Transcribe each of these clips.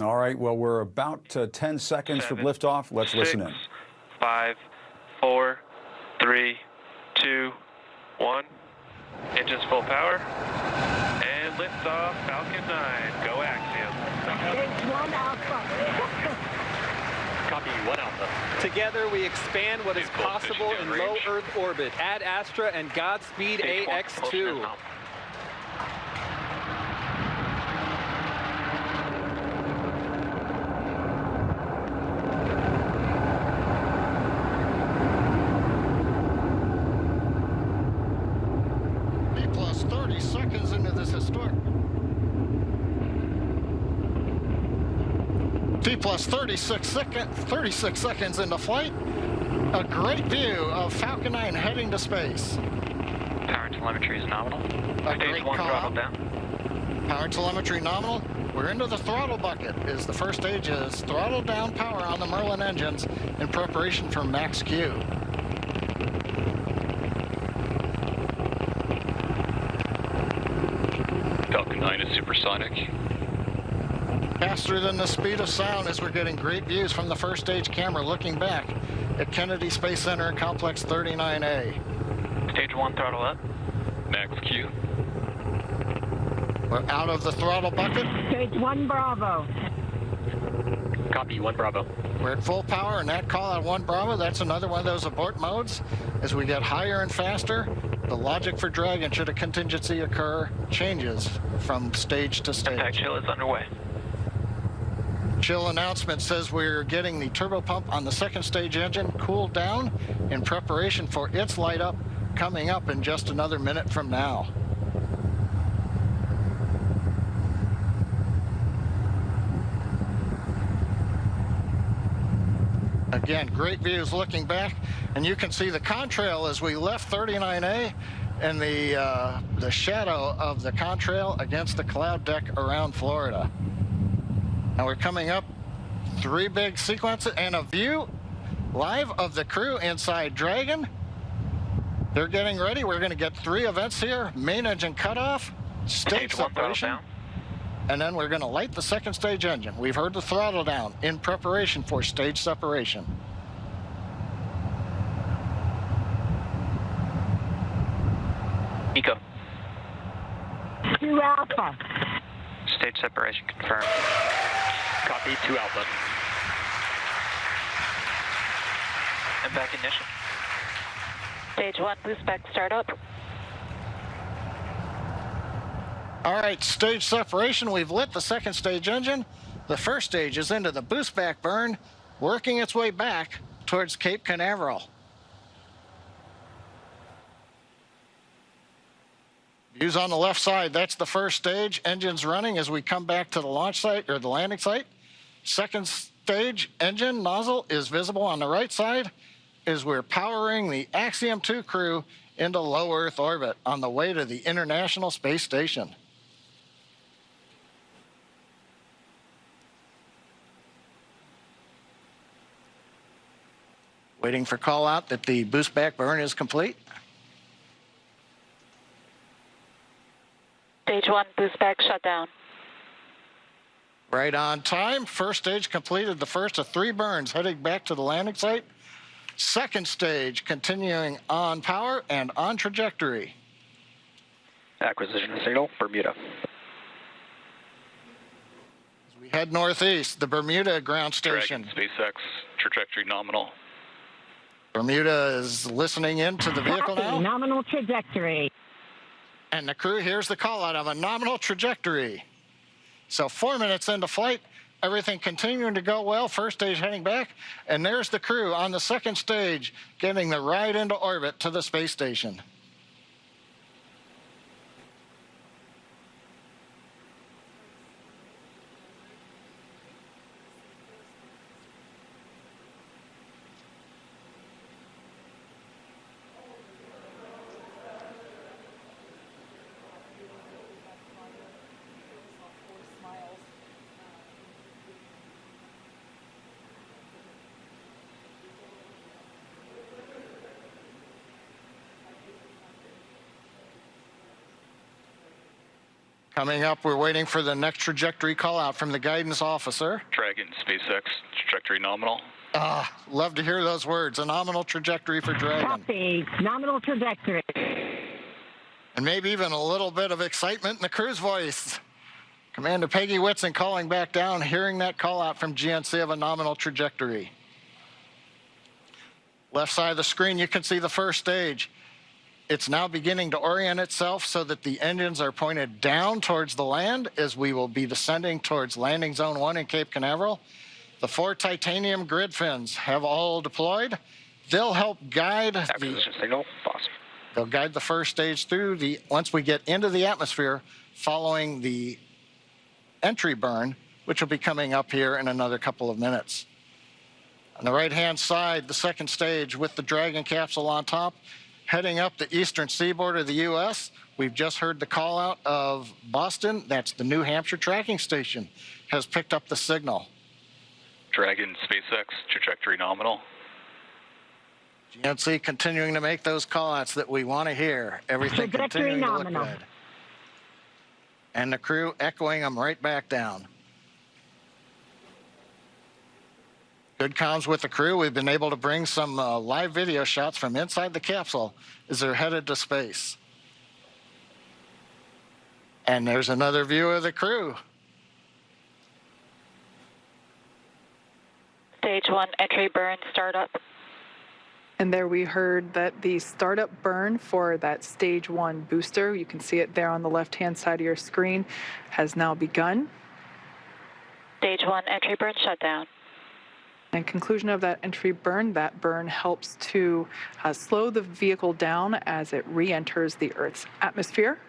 All right, well, we're about 10 seconds from 7, liftoff. Let's 6, listen in. 5, 4, 3, 2, 1. Engines full power. And liftoff, Falcon 9. Go Axiom. Stage 1 Alpha. Copy 1 Alpha. Together we expand what is possible in low Earth orbit. Ad Astra and Godspeed AX2. Plus 30 seconds into this historic. T plus 36 seconds into flight. A great view of Falcon 9 heading to space. Power telemetry is nominal. A Stage great 1 call. throttle down. Power telemetry nominal. We're into the throttle bucket. Is the first stage is throttle down power on the Merlin engines in preparation for max Q. Falcon 9 is supersonic. Faster than the speed of sound as we're getting great views from the first stage camera looking back at Kennedy Space Center and Complex 39A. Stage 1 throttle up. Max Q. We're out of the throttle bucket. Stage 1 Bravo. Copy 1 Bravo. We're at full power, and that call out 1 Bravo, that's another one of those abort modes. As we get higher and faster, the logic for Dragon, should a contingency occur, changes from stage to stage. Impact chill is underway. Chill announcement says we're getting the turbo pump on the second stage engine cooled down in preparation for its light up coming up in just another minute from now. Again, great views looking back, and you can see the contrail as we left 39A and the shadow of the contrail against the cloud deck around Florida. And we're coming up 3 big sequences and a view live of the crew inside Dragon. They're getting ready. We're going to get 3 events here. Main engine cutoff, stage separation, and then we're going to light the second stage engine. We've heard the throttle down in preparation for stage separation. Eco. 2 Alpha. Stage separation confirmed. Copy 2 Alpha. And back ignition. Stage 1 boost back startup. All right, stage separation. We've lit the second stage engine. The first stage is into the boost back burn, working its way back towards Cape Canaveral. Views on the left side, that's the first stage. Engines running as we come back to the launch site or the landing site. Second stage engine nozzle is visible on the right side as we're powering the Axiom 2 crew into low Earth orbit on the way to the International Space Station. Waiting for call out that the boost back burn is complete. Stage 1 boost back shutdown. Right on time. First stage completed the first of 3 burns heading back to the landing site. Second stage continuing on power and on trajectory. Acquisition signal, Bermuda. As we head northeast, the Bermuda ground station. Dragon, SpaceX, trajectory nominal. Bermuda is listening in to the vehicle now. Nominal trajectory. And the crew hears the call out of a nominal trajectory. So 4 minutes into flight, everything continuing to go well. First stage heading back, and there's the crew on the second stage getting the ride into orbit to the space station. Coming up, we're waiting for the next trajectory call out from the guidance officer. Dragon, SpaceX, trajectory nominal. Love to hear those words. A nominal trajectory for Dragon. Copy. Nominal trajectory. And maybe even a little bit of excitement in the crew's voice. Commander Peggy Whitson calling back down, hearing that call out from GNC of a nominal trajectory. Left side of the screen, you can see the first stage. It's now beginning to orient itself so that the engines are pointed down towards the land as we will be descending towards landing zone 1 in Cape Canaveral. The 4 titanium grid fins have all deployed. They'll help guide They'll guide the first stage through once we get into the atmosphere following the entry burn, which will be coming up here in another couple of minutes. On the right-hand side, the second stage with the Dragon capsule on top, heading up the eastern seaboard of the U.S. We've just heard the call out of Boston. That's the New Hampshire tracking station, has picked up the signal. Dragon, SpaceX, trajectory nominal. GNC continuing to make those call-outs that we want to hear. Everything Trajectory continuing to look nominal. good. And the crew echoing them right back down. Good comms with the crew. We've been able to bring some live video shots from inside the capsule as they're headed to space. And there's another view of the crew. Stage 1 entry burn startup. And there we heard that the startup burn for that stage 1 booster, you can see it there on the left-hand side of your screen, has now begun. Stage 1 entry burn shutdown. And conclusion of that entry burn, that burn helps to slow the vehicle down as it re-enters the Earth's atmosphere.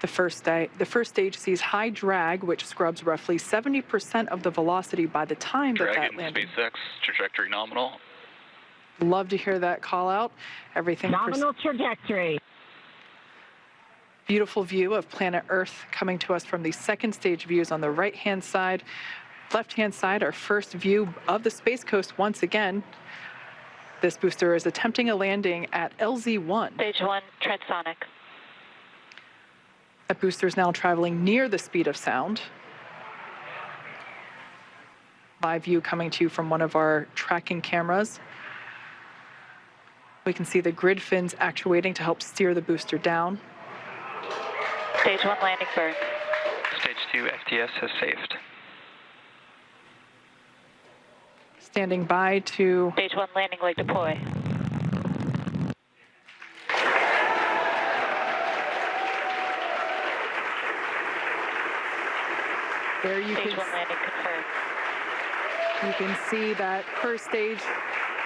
The first stage sees high drag, which scrubs roughly 70% of the velocity by the time that Dragon, landing. SpaceX, trajectory nominal. Love to hear that call out. Everything. Nominal trajectory. Beautiful view of planet Earth coming to us from the second stage views on the right-hand side. Left-hand side, our first view of the Space Coast once again. This booster is attempting a landing at LZ-1. Stage 1 transonic. That booster is now traveling near the speed of sound. Live view coming to you from one of our tracking cameras. We can see the grid fins actuating to help steer the booster down. Stage 1 landing burn. Stage 2 FTS has saved. Standing by to Stage 1 landing leg deploy. there you Stage can 1 landing confirmed. You can see that first stage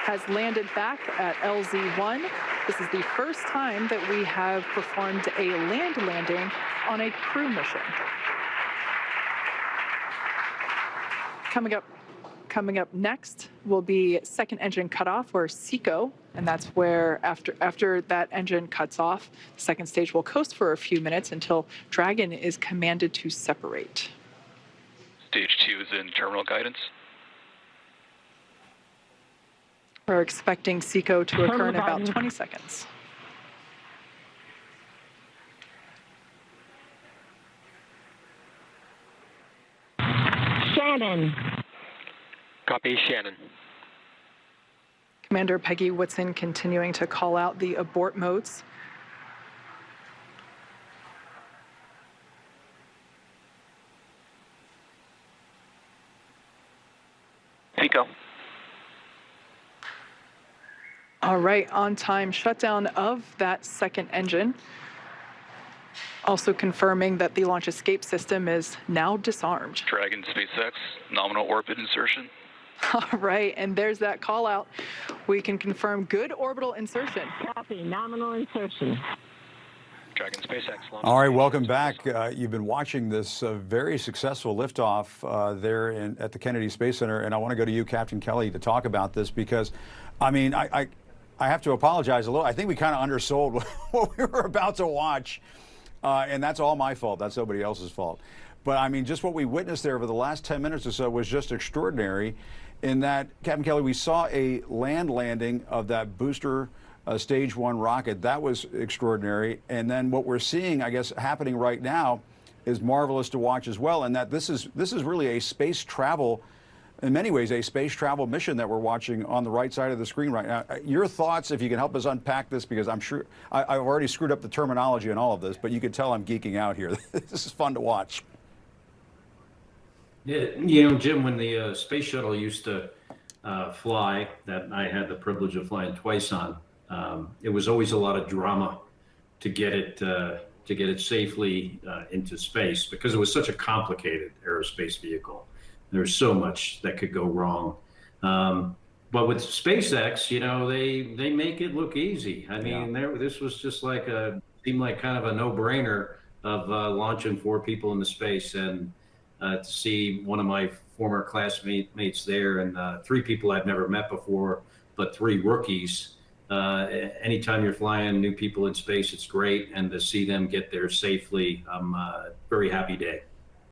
has landed back at LZ-1. This is the first time that we have performed a land landing on a crew mission. Coming up next will be second engine cutoff, or SECO, and that's where after that engine cuts off, the second stage will coast for a few minutes until Dragon is commanded to separate. Stage 2 is in terminal guidance. We're expecting SECO to occur in about 20 seconds. Shannon. Copy, Shannon. Commander Peggy Whitson continuing to call out the abort modes. Pico. All right, on-time shutdown of that second engine. Also confirming that the launch escape system is now disarmed. Dragon, SpaceX, nominal orbit insertion. All right, and there's that call out. We can confirm good orbital insertion. Copy. Nominal insertion. Dragon, SpaceX. All right, welcome back. You've been watching this very successful liftoff there at the Kennedy Space Center, and I want to go to you, Captain Kelly, to talk about this because, I mean, I have to apologize a little. I think we kind of undersold what we were about to watch, and that's all my fault. That's nobody else's fault. But, I mean, just what we witnessed there over the last 10 minutes or so was just extraordinary in that, Captain Kelly, we saw a land landing of that booster stage 1 rocket. That was extraordinary. And then what we're seeing, I guess, happening right now is marvelous to watch as well, and that this is really a space travel, in many ways, a space travel mission that we're watching on the right side of the screen right now. Your thoughts, if you can help us unpack this, because I'm sure I've already screwed up the terminology in all of this, but you can tell I'm geeking out here. This is fun to watch. Yeah, Jim, when the space shuttle used to fly, that I had the privilege of flying twice on, it was always a lot of drama to get it safely into space, because it was such a complicated aerospace vehicle. There's so much that could go wrong. But with SpaceX, they make it look easy. I mean, this was just seemed like kind of a no-brainer of launching 4 people into space, and to see one of my former classmates there, and 3 people I've never met before, but 3 rookies. Anytime you're flying new people in space, it's great, and to see them get there safely, very happy day.